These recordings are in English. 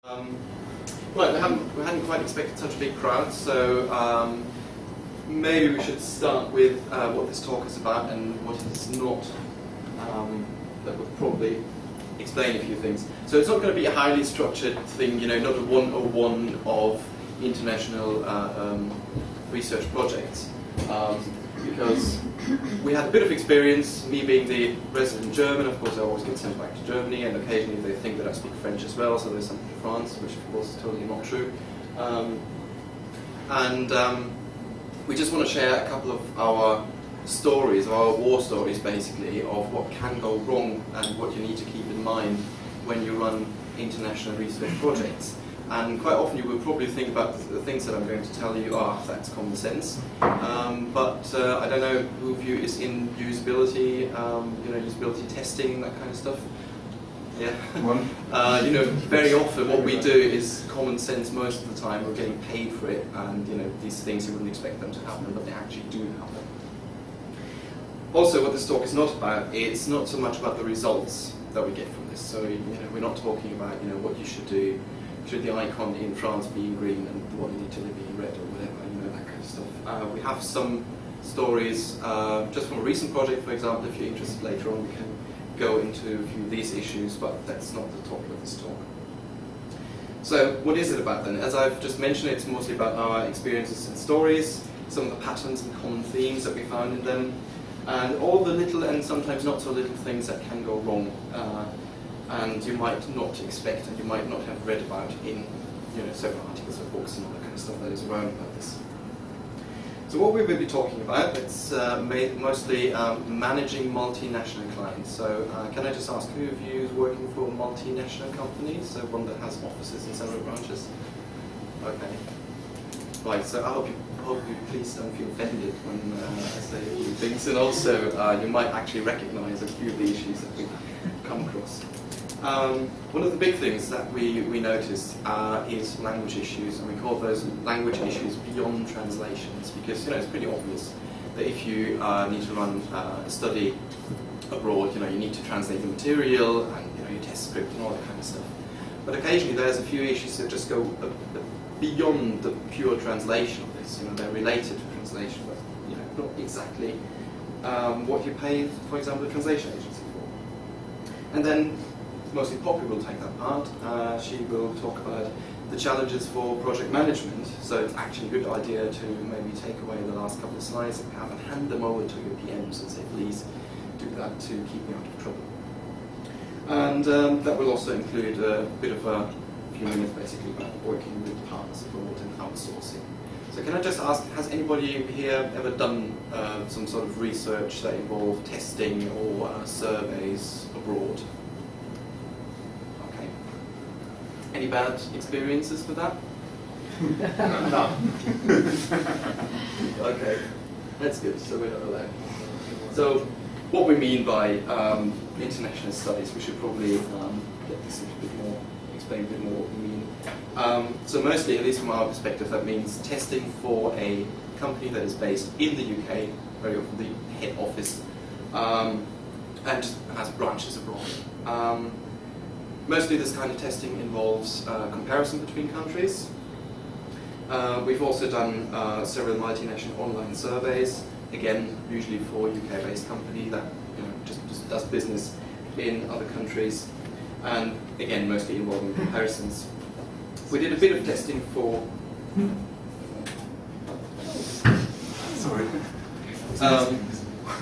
Right, we hadn't quite expected such a big crowd, so maybe we should start with what this talk is about and what it is not. That would probably explain a few things. So it's not going to be a highly structured thing, not a 101 of international research projects, because we had a bit of experience, me being the resident German. Of course I always get sent back to Germany, and occasionally they think that I speak French as well, so there's something in France, which of course is totally not true. We just want to share a couple of our stories, of our war stories basically, of what can go wrong and what you need to keep in mind when you run international research projects. And quite often you will probably think about the things that I'm going to tell you, that's common sense. But I don't know who of you is in usability, usability testing, that kind of stuff. Yeah. Very often what we do is common sense most of the time. We're getting paid for it, and these things you wouldn't expect them to happen, but they actually do happen. Also, what this talk is not about, it's not so much about the results that we get from this. So we're not talking about what you should do. Should the icon in France be in green and the one in Italy be in red or whatever, that kind of stuff. We have some stories just from a recent project, for example. If you're interested later on, we can go into a few of these issues, but that's not the topic of this talk. So what is it about then? As I've just mentioned, it's mostly about our experiences and stories, some of the patterns and common themes that we found in them, and all the little and sometimes not so little things that can go wrong. And you might not expect, and you might not have read about in several articles or books and all that kind of stuff that is around about this. So what we will be talking about, it's mostly managing multinational clients. So can I just ask, who of you is working for multinational companies, so one that has offices in several branches? Okay. Right, so I hope you please don't feel offended when I say a few things, and also you might actually recognize a few of the issues that we come across. One of the big things that we noticed is language issues, and we call those language issues beyond translations, because it's pretty obvious that if you need to run a study abroad, you need to translate the material and your test script and all that kind of stuff. But occasionally there's a few issues that just go beyond the pure translation of this. They're related to translation, but not exactly what you pay, for example, a translation agency for. And then mostly Poppy will take that part. She will talk about the challenges for project management. So it's actually a good idea to maybe take away the last couple of slides that we have and hand them over to your PMs and say, please do that to keep me out of trouble. And that will also include a bit of a few minutes basically about working with partners abroad and outsourcing. So can I just ask, has anybody here ever done some sort of research that involved testing or surveys abroad? Any bad experiences with that? No. Okay, that's good, so we're not alone. So what we mean by international studies, we should probably get this explain a bit more what we mean. So mostly, at least from our perspective, that means testing for a company that is based in the UK, very often the head office, and has branches abroad. Mostly this kind of testing involves comparison between countries. We've also done several multinational online surveys, again, usually for UK-based company that just does business in other countries, and again, mostly involving comparisons. We did a bit of testing for...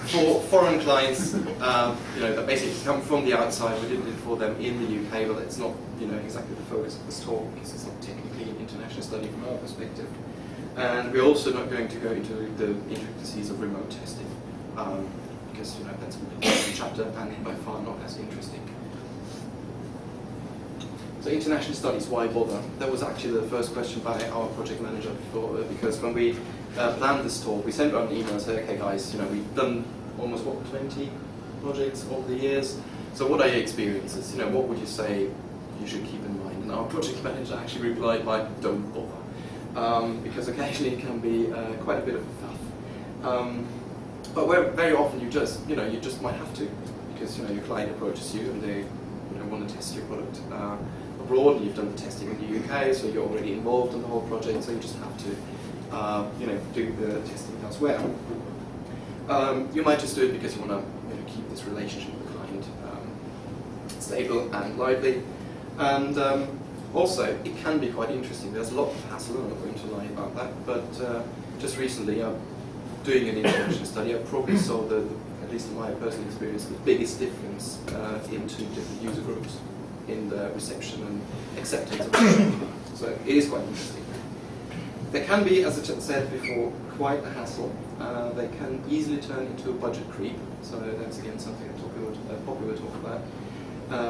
for foreign clients, that basically come from the outside. We did it for them in the UK, but it's not, exactly the focus of this talk, because it's not technically an international study from our perspective. And we're also not going to go into the intricacies of remote testing, because that's a different chapter and by far not as interesting. So international studies, why bother? That was actually the first question by our project manager before, because when we planned this talk, we sent out an email and said, okay guys, we've done almost 20 projects over the years. So what are your experiences? What would you say you should keep in mind? And our project manager actually replied by, don't bother, because occasionally it can be quite a bit of a faff. But very often you just might have to, because your client approaches you and they want to test your product abroad and you've done the testing in the UK, so you're already involved in the whole project, so you just have to do the testing elsewhere. You might just do it because you want to keep this relationship with the client stable and lively. And also, it can be quite interesting. There's a lot of hassle, I'm not going to lie about that, but just recently, doing an international study, I probably saw at least in my personal experience, the biggest difference in two different user groups in the reception and acceptance of the So it is quite interesting. They can be, as I said before, quite a hassle. They can easily turn into a budget creep. So that's again something that Poppy will talk about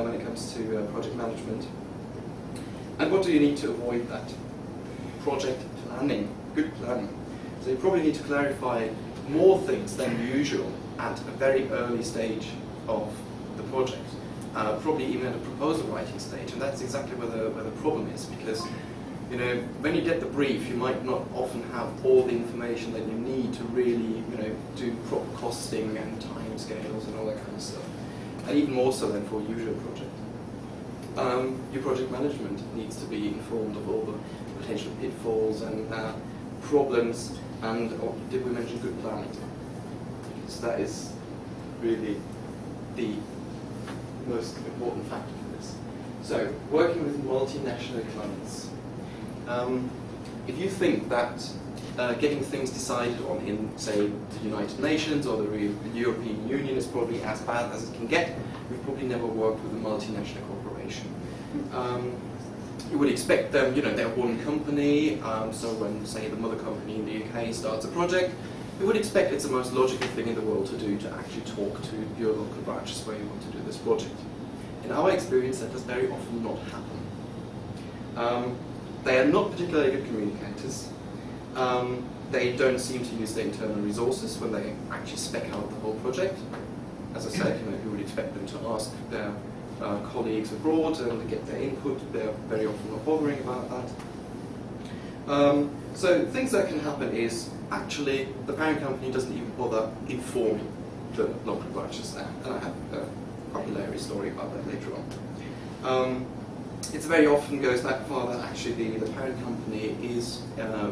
when it comes to project management. And what do you need to avoid that? Project planning, good planning. So you probably need to clarify more things than usual at a very early stage of the project, probably even at a proposal writing stage, and that's exactly where the problem is, because when you get the brief, you might not often have all the information that you need to really do proper costing and time scales and all that kind of stuff, and even more so than for a usual project. Your project management needs to be informed of all the potential pitfalls and problems, and did we mention good planning? Because that is really the most important factor for this. So, working with multinational clients. If you think that getting things decided on in, say, the United Nations or the European Union is probably as bad as it can get, you've probably never worked with a multinational corporation. You would expect them, they're one company, so when, say, the mother company in the UK starts a project, you would expect it's the most logical thing in the world to do to actually talk to your local branches where you want to do this project. In our experience, that does very often not happen. They are not particularly good communicators. They don't seem to use their internal resources when they actually spec out the whole project. As I said, you would expect them to ask their colleagues abroad and get their input. They're very often not bothering about that. So things that can happen is actually the parent company doesn't even bother informing the local branches there. And I have a quite hilarious story about that later on. It very often goes that far that actually the parent company is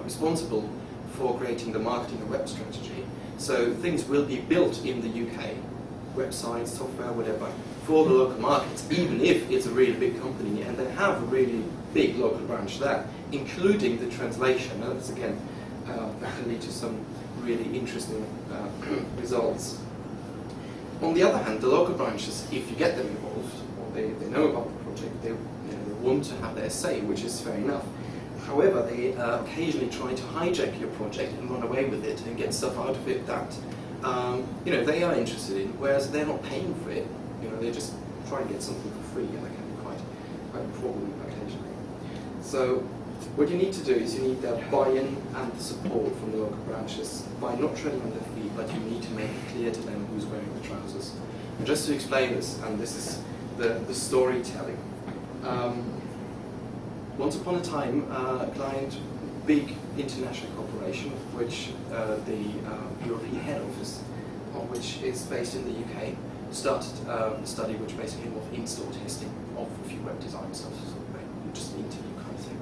responsible for creating the marketing and web strategy. So things will be built in the UK, websites, software, whatever, for the local markets, even if it's a really big company and they have a really big local branch there, including the translation. And that's again, that can lead to some really interesting results. On the other hand, the local branches, if you get them involved, or they know about the project, they want to have their say, which is fair enough. However, they occasionally try to hijack your project and run away with it and get stuff out of it that they are interested in, whereas they're not paying for it. They just try and get something for free, and that can be quite a problem occasionally. So what you need to do is you need that buy-in and the support from the local branches by not treading on their feet, but you need to make it clear to them who's wearing the trousers. And just to explain this, and this is the storytelling. Once upon a time, a client, big international corporation, which the European head office, which is based in the UK, started a study which basically involved in-store testing of a few web design stuff, so just an interview kind of thing.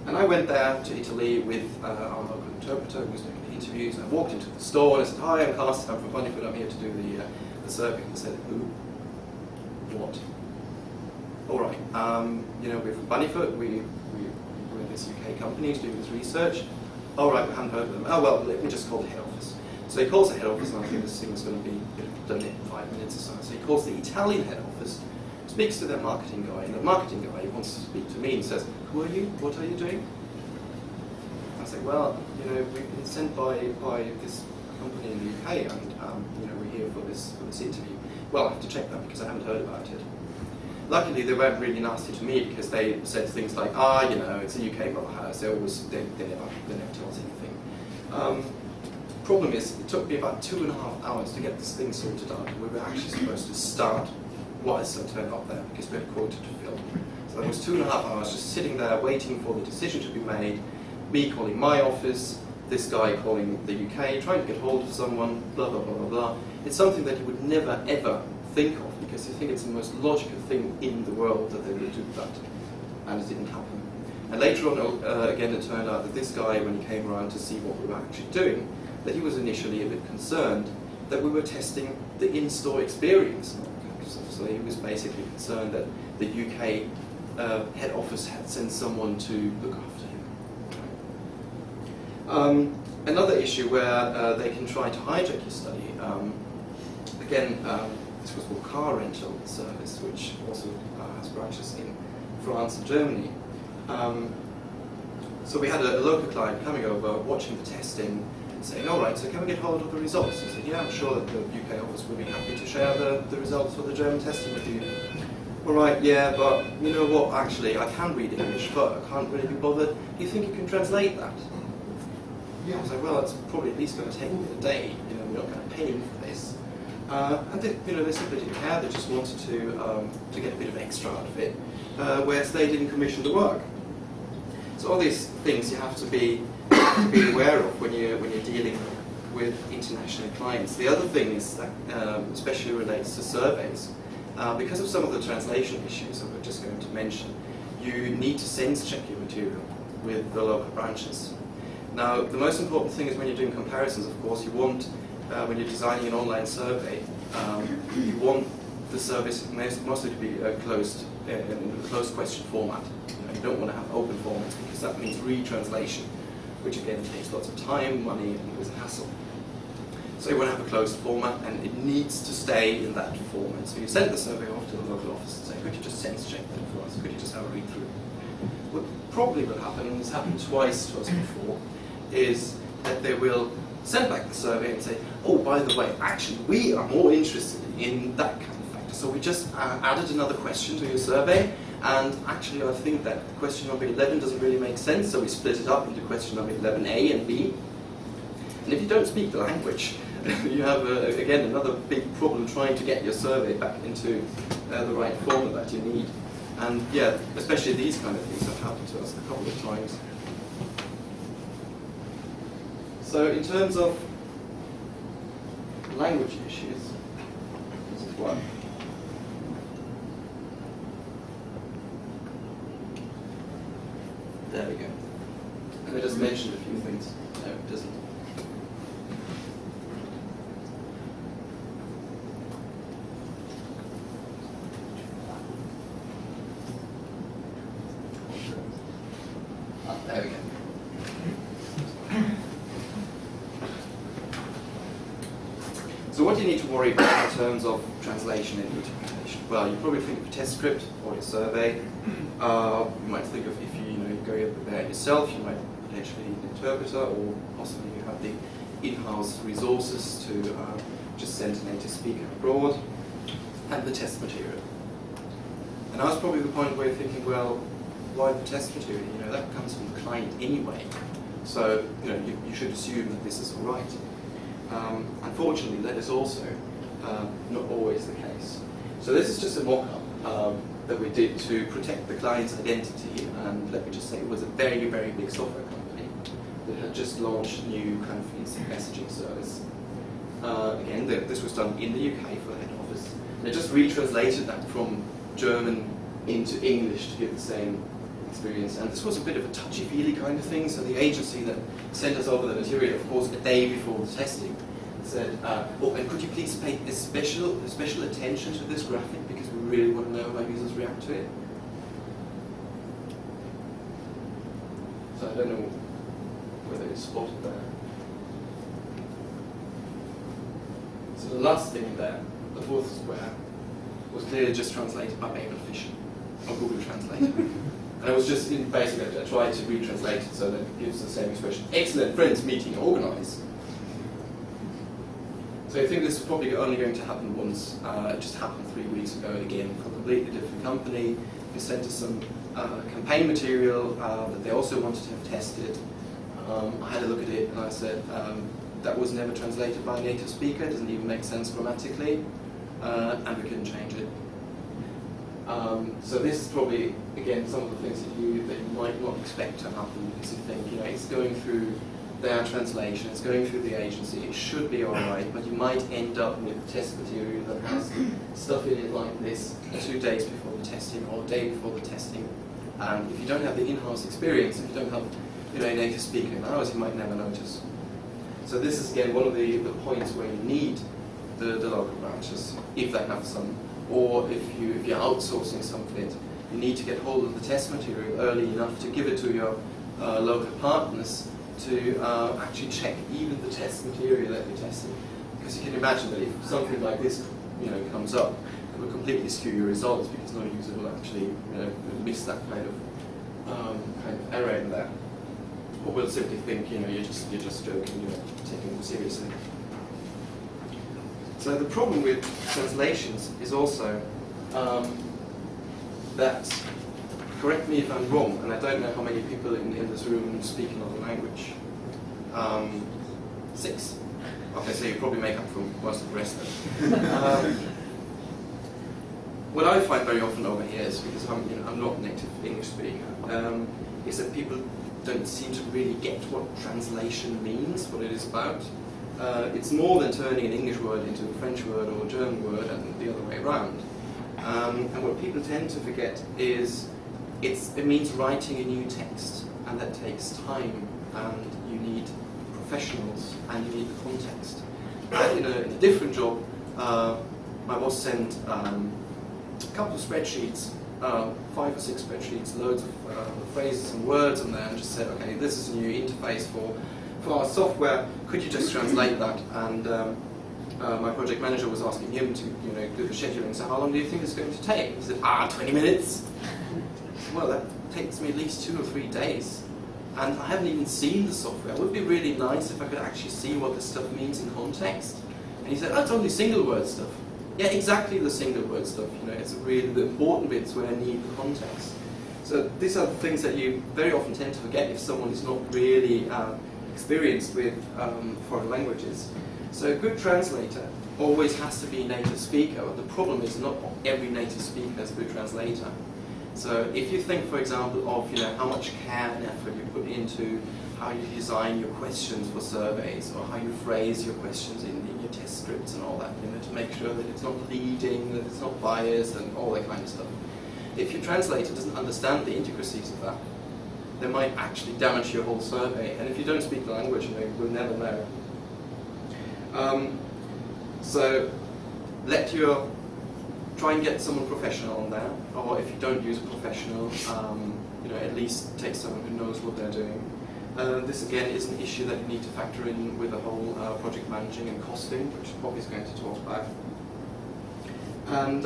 And I went there to Italy with our local interpreter who was doing the interviews. I walked into the store and I said, "Hi, I'm Carsten, I'm from Brighton, I'm here to do the survey." And I said, "Who? What?" "All right, we're from Bunnyfoot, we're this UK company who's doing this research." "All right, we haven't heard of them." "Oh, well, let me just call the head office." So he calls the head office, and I think this thing is going to be done in 5 minutes or so. So he calls the Italian head office, speaks to their marketing guy, and the marketing guy wants to speak to me and says, "Who are you? What are you doing?" I say, "Well, we've been sent by this company in the UK, and we're here for this interview." "Well, I have to check that because I haven't heard about it." Luckily, they weren't really nasty to me because they said things like, it's a UK house. They never tell us anything. Problem is, it took me about 2.5 hours to get this thing sorted out. We were actually supposed to start whilst I turned up there because we had a quota to fill. So there was 2.5 hours just sitting there waiting for the decision to be made, me calling my office, this guy calling the UK, trying to get hold of someone, blah, blah, blah, blah, blah. It's something that you would never, ever think of because you think it's the most logical thing in the world that they would do that. and it didn't happen. And later on, again, it turned out that this guy, when he came around to see what we were actually doing, that he was initially a bit concerned that we were testing the in-store experience. So he was basically concerned that the UK head office had sent someone to look after him. Another issue where they can try to hijack your study, again, this was called car rental service, which also has branches in France and Germany. So we had a local client coming over, watching the testing, and saying, all right, so can we get hold of the results? He said, yeah, I'm sure that the UK office will be happy to share the results for the German testing with you. All right, yeah, but you know what, actually, I can read English, but I can't really be bothered. Do you think you can translate that? Yeah. I was like, well, it's probably at least going to take me a day. You know, we're not going to pay him for this. And they, you know, they simply didn't care. They just wanted to get a bit of extra out of it, whereas they didn't commission the work. So all these things you have to be aware of when you're dealing with international clients. The other thing is that, especially relates to surveys, because of some of the translation issues that we're just going to mention, you need to sense check your material with the local branches. Now, the most important thing is when you're doing comparisons, of course, you want, when you're designing an online survey, you want the service mostly to be closed in a closed question format. You don't want to have open formats because that means retranslation, which again takes lots of time, money, and is a hassle. So you want to have a closed format, and it needs to stay in that format. So you send the survey off to the local office and say, could you just sense check that for us? Could you just have a read through? What probably will happen, and it's happened twice to us before, is that they will send back the survey and say, oh, by the way, actually, we are more interested in that kind of factor. So we just added another question to your survey, and actually I think that question number 11 doesn't really make sense, so we split it up into question number 11A and B. And if you don't speak the language, you have, again, another big problem trying to get your survey back into the right format that you need. And yeah, especially these kind of things have happened to us a couple of times. So in terms of language issues, this is one. There we go. And I just mentioned a few things. No, it doesn't. There we go. So what do you need to worry about in terms of translation and interpretation? Well, you probably think of a test script or a survey. You might think of, if you go prepare it yourself, you might potentially need an interpreter, or possibly you have the in-house resources to just send a native speaker abroad, and the test material. And I was probably the point where you're thinking, well, why the test material? That comes from the client anyway. So you should assume that this is all right. Unfortunately, that is also not always the case. So this is just a mock-up that we did to protect the client's identity, and let me just say it was a very, very big software company that had just launched a new kind of instant messaging service. Again, this was done in the UK for the head office. They just retranslated that from German into English to give the same experience. And this was a bit of a touchy-feely kind of thing, so the agency that sent us over the material, of course, a day before the testing, said, oh, and could you please pay special attention to this graphic, because we really want to know how users react to it. So I don't know whether it's spotted there. So the last thing there, the fourth square, was clearly just translated by Babel Fisher on Google Translate. And I was just, basically, I tried to retranslate it so that it gives the same expression. Excellent, friends, meeting organized. So I think this is probably only going to happen once. It just happened 3 weeks ago, again, for a completely different company. They sent us some campaign material that they also wanted to have tested. I had a look at it and I said, that was never translated by a native speaker, it doesn't even make sense grammatically, and we couldn't change it. So this is probably, again, some of the things that you might not expect to happen, because you think, it's going through their translation, it's going through the agency, it should be alright, but you might end up with test material that has stuff in it like this 2 days before the testing or a day before the testing, And if you don't have the in-house experience, if you don't have a native speaker in the house, you might never notice. So this is again one of the points where you need the local branches, if they have some, or if you're outsourcing some of it, you need to get hold of the test material early enough to give it to your local partners to actually check even the test material that you're testing. Because you can imagine that if something like this comes up, it will completely skew your results because no user will actually miss that kind of error in there. Or will simply think you're just joking, you're not taking them seriously. So the problem with translations is also that, correct me if I'm wrong, and I don't know how many people in this room speak another language. 6. Okay, so you probably make up for most of the rest of it. What I find very often over here is, because I'm not a native English speaker, is that people don't seem to really get what translation means, what it is about. It's more than turning an English word into a French word or a German word and the other way around. And what people tend to forget is it means writing a new text, and that takes time, and you need professionals, and you need the context. In a different job, my boss sent a couple of spreadsheets, 5 or 6 spreadsheets, loads of phrases and words on there, and just said, okay, this is a new interface for our software, could you just translate that? And my project manager was asking him to do the scheduling, so how long do you think it's going to take? He said, 20 minutes. Well, that takes me at least 2 or 3 days. And I haven't even seen the software. It would be really nice if I could actually see what this stuff means in context. And he said, it's only single word stuff. Yeah, exactly the single word stuff. It's really the important bits where I need the context. So these are the things that you very often tend to forget if someone is not really experienced with foreign languages. So a good translator always has to be a native speaker. But the problem is not every native speaker is a good translator. So if you think, for example, of how much care and effort you put into how you design your questions for surveys, or how you phrase your questions in your test scripts and all that, to make sure that it's not leading, that it's not biased, and all that kind of stuff. If your translator doesn't understand the intricacies of that, they might actually damage your whole survey. And if you don't speak the language, you will never know. So try and get someone professional on there, or if you don't use a professional, at least take someone who knows what they're doing. This again is an issue that you need to factor in with the whole project managing and costing, which Poppy's going to talk about. And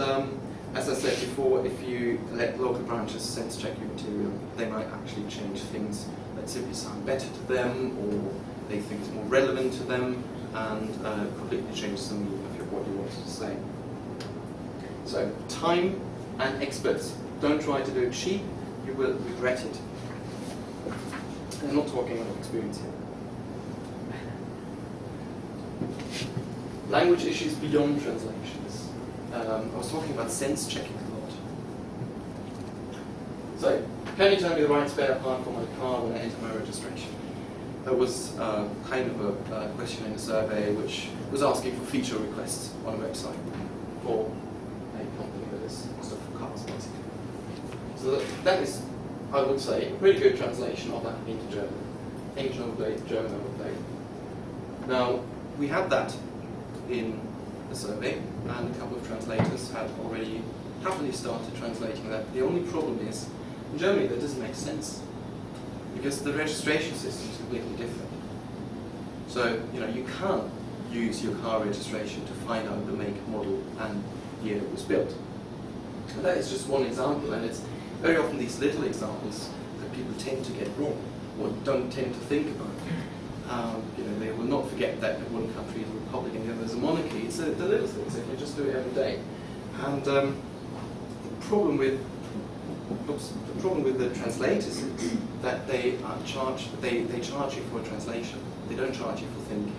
as I said before, if you let local branches sense check your material, they might actually change things that simply sound better to them, or they think it's more relevant to them, and completely change the meaning of what you wanted to say. So, time and experts. Don't try to do it cheap, you will regret it. I'm not talking about experience here. Language issues beyond translations. I was talking about sense checking a lot. So, can you tell me the right spare part for my car when I enter my registration? There was kind of a question in the survey which was asking for feature requests on a website for a company that is stuff for cars, basically. So that is, I would say, a pretty good translation of that into German. English overlaid, German overlaid. Now, we had that in the survey, and a couple of translators had already happily started translating that. The only problem is, in Germany, that doesn't make sense, because the registration system is completely different. So, you can't use your car registration to find out the make, model, and year it was built. And that is just one example, and it's very often these little examples that people tend to get wrong, or don't tend to think about. They will not forget that one country is a republic and the other is a monarchy. It's the little things, if you just do it every day. And the problem with the translators is that they charge you for a translation. They don't charge you for thinking.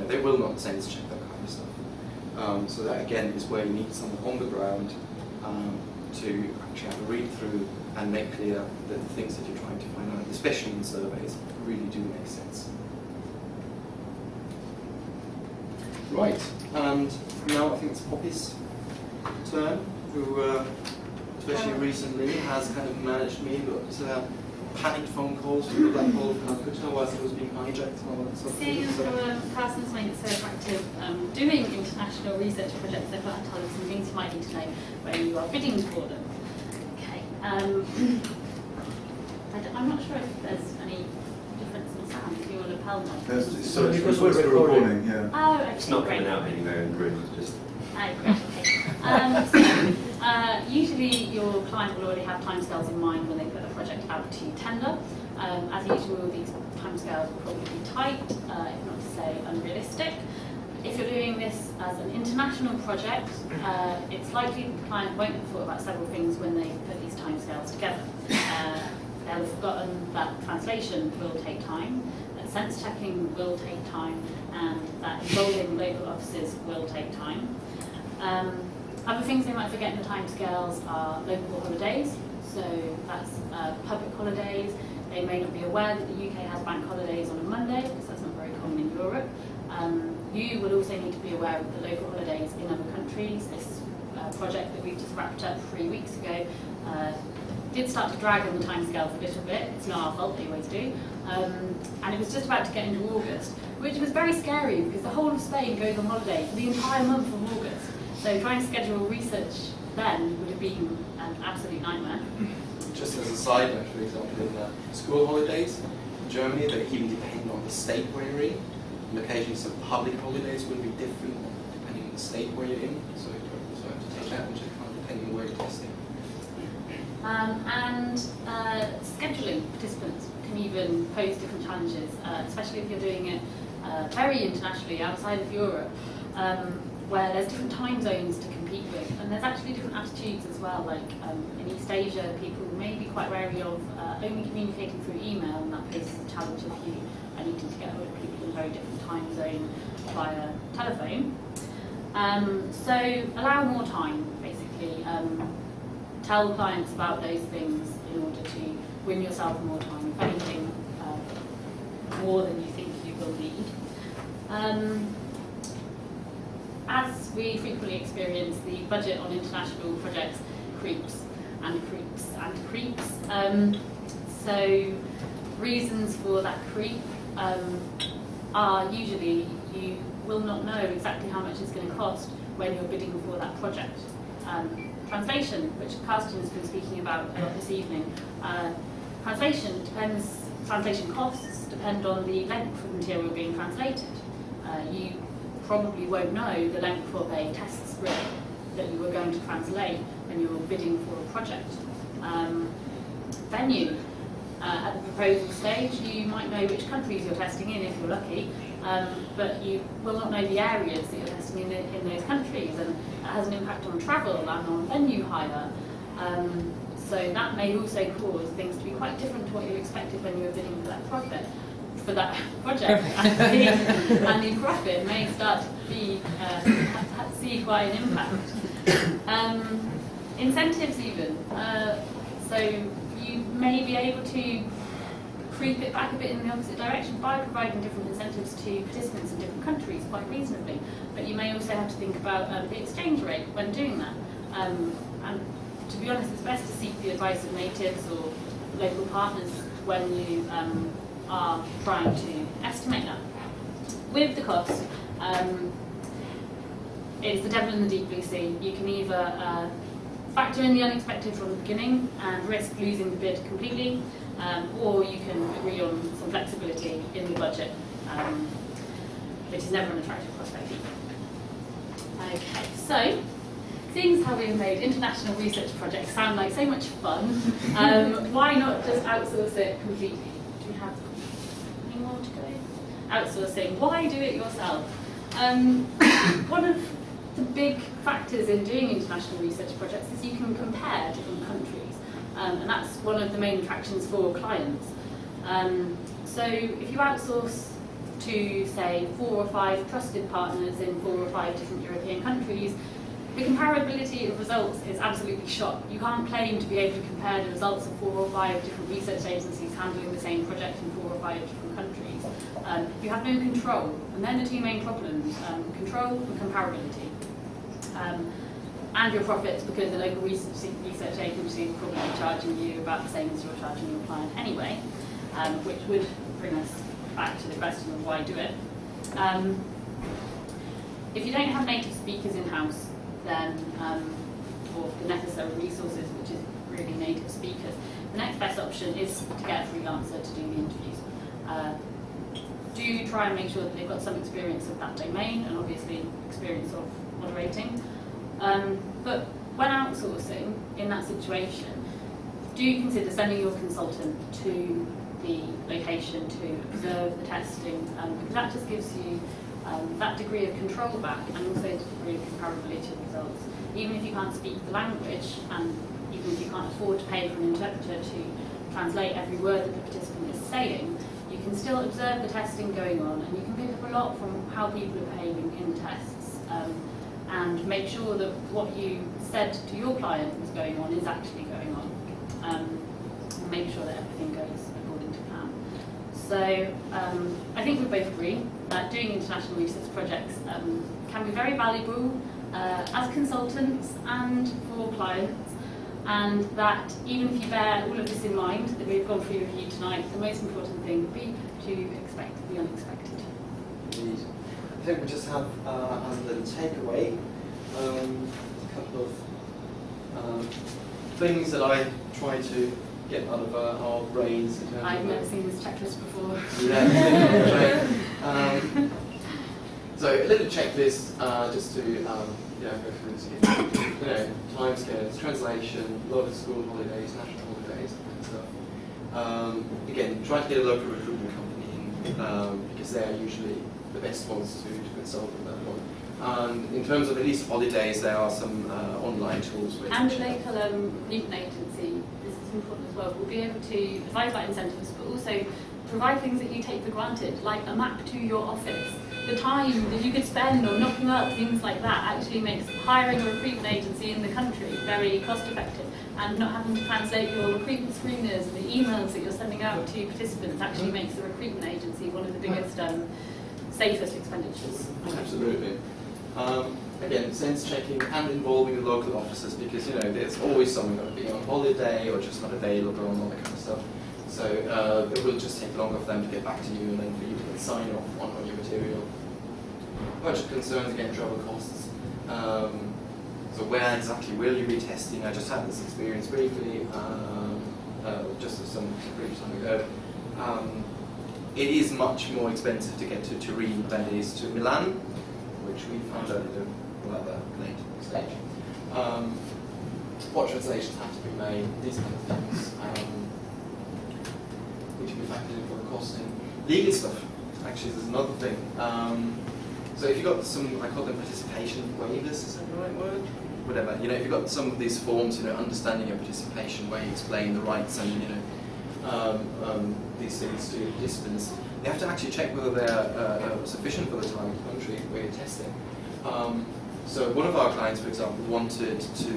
They will not sense check that kind of stuff. So that again is where you need someone on the ground to actually have a read through and make clear that the things that you're trying to find out, especially in surveys, really do make sense. Right, and now I think it's Poppy's turn to especially recently, has kind of managed me, but panicked phone calls from the Black Hole of Calcutta whilst it was being hijacked and all that sort of thing. Carsten's made it so attractive doing international research projects, they've got to tell you some things you might need to know where you are bidding for them. Okay. I'm not sure if there's any difference in sound, if you want to tell me. So because we're recording, yeah. Oh, okay, it's not great. coming out anywhere in the room, it's just... Great, okay. Usually your client will already have timescales in mind when they put a project out to tender. As usual, these timescales will probably be tight, if not to say unrealistic. If you're doing this as an international project, it's likely the client won't have thought about several things when they put these timescales together. They'll have forgotten that translation will take time, that sense checking will take time, and that involving local offices will take time. Other things they might forget in the timescales are local holidays, so that's public holidays. They may not be aware that the UK has bank holidays on a Monday, because that's not very common in Europe. You will also need to be aware of the local holidays in other countries. This project that we've just wrapped up 3 weeks ago did start to drag on the timescales a little bit. It's not our fault, they always do. And it was just about to get into August, which was very scary because the whole of Spain goes on holiday for the entire month of August. So trying to schedule research then would have been an absolute nightmare. Just as a side note, for example, in school holidays in Germany, they even depend on the state where you're in. And occasionally some public holidays will be different depending on the state where you're in. So you have to take that into account depending on where you're testing. Scheduling participants can even pose different challenges, especially if you're doing it very internationally outside of Europe, where there's different time zones to compete with, and there's actually different attitudes as well. Like in East Asia, people may be quite wary of only communicating through email, and that poses a challenge if you are needing to get hold of people in a very different time zone via telephone. So allow more time, basically. Tell clients about those things in order to win yourself more time, if anything, more than you think you will need. As we frequently experience, the budget on international projects creeps and creeps and creeps. So reasons for that creep are usually you will not know exactly how much it's going to cost when you're bidding for that project. Translation, which Carsten has been speaking about a lot this evening. Translation costs depend on the length of material being translated. You probably won't know the length of a test script that you were going to translate when you were bidding for a project. Venue. At the proposal stage, you might know which countries you're testing in if you're lucky, but you will not know the areas that you're testing in those countries, and that has an impact on travel and on venue hire. So that may also cause things to be quite different to what you expected when you were bidding for that project. And the profit may start to see quite an impact. Incentives even. So you may be able to creep it back a bit in the opposite direction by providing different incentives to participants in different countries quite reasonably. But you may also have to think about the exchange rate when doing that. And to be honest, it's best to seek the advice of natives or local partners when you are trying to estimate that. With the cost, it's the devil in the deep blue sea. You can either factor in the unexpected from the beginning and risk losing the bid completely, or you can agree on some flexibility in the budget, which is never an attractive prospect either. Okay, so seeing as how we've made international research projects sound like so much fun, why not just outsource it completely? Do we have any more to go? Outsourcing, why do it yourself? One of the big factors in doing international research projects is you can compare different countries, and that's one of the main attractions for clients. So if you outsource to, say, 4 or 5 trusted partners in 4 or 5 different European countries, the comparability of results is absolutely shot. You can't claim to be able to compare the results of 4 or 5 different research agencies handling the same project in 4 or 5 different countries. You have no control, and they're the two main problems, control and comparability. and your profits, because the local research agency will probably be charging you about the same as you're charging your client anyway, which would bring us back to the question of why do it. If you don't have native speakers in-house, then, or the necessary resources, which is really native speakers, the next best option is to get a freelancer to do the interviews. Do try and make sure that they've got some experience of that domain, and obviously experience of moderating. But when outsourcing in that situation, do you consider sending your consultant to the location to observe the testing, because that just gives you that degree of control back, and also a degree of comparability of results. Even if you can't speak the language, and even if you can't afford to pay for an interpreter to translate every word that the participant is saying, you can still observe the testing going on, and you can pick up a lot from how people are behaving in tests, and make sure that what you said to your client was going on is actually going on, and make sure that everything goes according to plan. So I think we both agree that doing international research projects can be very valuable as consultants and for clients, and that even if you bear all of this in mind that we've gone through with you tonight, the most important thing would be to expect the unexpected. Indeed. I think we just have, as a little takeaway, a couple of things that I try to get out of our brains. In terms I've of never seen this checklist before. Yeah, So a little checklist, just to go through this again. Time scales, translation, local school holidays, national holidays, and stuff. Again, try to get a local recruitment company in, because they are usually the best ones to consult on that one. And in terms of at least holidays, there are some online tools. Where And the local recruitment agency, this is important as well, will be able to advise about incentives, but also provide things that you take for granted, like a map to your office. The time that you could spend on knocking up things like that actually makes hiring a recruitment agency in the country very cost effective, and not having to translate your recruitment screeners and the emails that you're sending out to participants actually makes the recruitment agency one of the biggest, safest expenditures. Absolutely. Again, sense checking and involving the local officers, because there's always someone going to be on holiday or just not available and all that kind of stuff. So it will just take longer for them to get back to you, and then for you to sign off on your material. Budget concerns, again, travel costs. So where exactly will you be testing? I just had this experience briefly, just some brief time ago. It is much more expensive to get to Turin than it is to Milan, which we found out at a rather late stage. What translations have to be made, these kind of things. Need to be factored in for the costing. Legal stuff, actually, there's another thing. So if you've got some, I call them participation waivers, is that the right word? Whatever, if you've got some of these forms, understanding your participation, where you explain the rights and, these things to participants, you have to actually check whether they're sufficient for the target country where you're testing. So one of our clients, for example, wanted to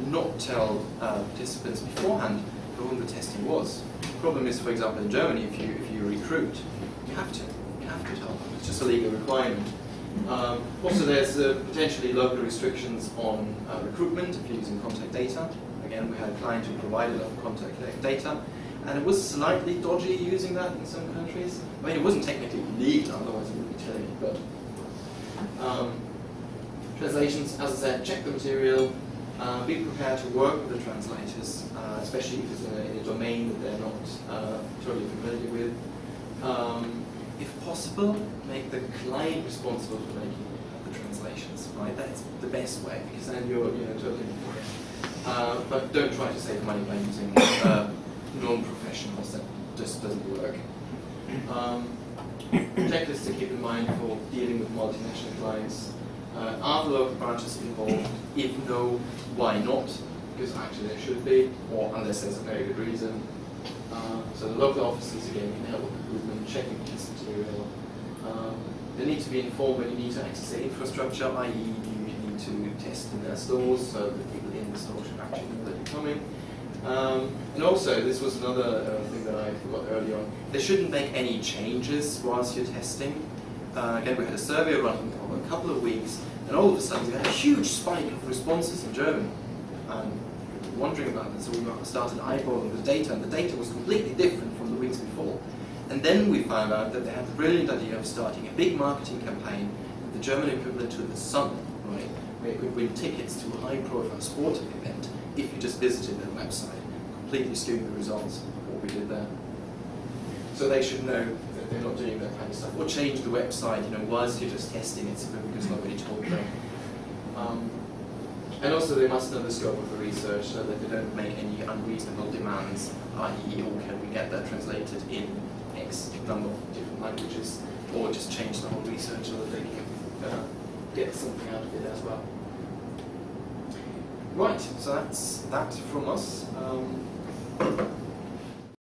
not tell participants beforehand for whom the testing was. The problem is, for example, in Germany, if you recruit, you have to tell them. It's just a legal requirement. Also, there's potentially local restrictions on recruitment if you're using contact data. Again, we had a client who provided us contact data, and it was slightly dodgy using that in some countries. I mean, it wasn't technically legal, otherwise it wouldn't be telling you, but translations, as I said, check the material, be prepared to work with the translators, especially if it's in a domain that they're not totally familiar with. If possible, make the client responsible for making the translations, right? That's the best way, because then you're totally informed. But don't try to save money by using non-professionals. That just doesn't work. Checklists to keep in mind for dealing with multinational clients. Are the local branches involved? If no, why not? Because actually there should be, or unless there's a very good reason. So the local officers, again, can help with recruitment, checking this material. They need to be informed when you need to access their infrastructure, i.e. you need to test in their stores, so the people in the store should actually know that you're coming. And also, this was another thing that I forgot earlier on, they shouldn't make any changes whilst you're testing. Again, we had a survey running over a couple of weeks, And all of a sudden, we had a huge spike of responses in German. And we were wondering about it, so we started eyeballing the data, and the data was completely different from the weeks before. And then we found out that they had the brilliant idea of starting a big marketing campaign, the German equivalent to the Sun, right? Where you could win tickets to a high-profile sporting event if you just visited their website, completely skewing the results of what we did there. So they should know that they're not doing that kind of stuff, or change the website, whilst you're just testing it, because nobody told them. And also they must know the scope of the research so that they don't make any unreasonable demands, i.e. can we get that translated in X number of different languages, or just change the whole research so that they can get something out of it as well. Right, so that's that from us.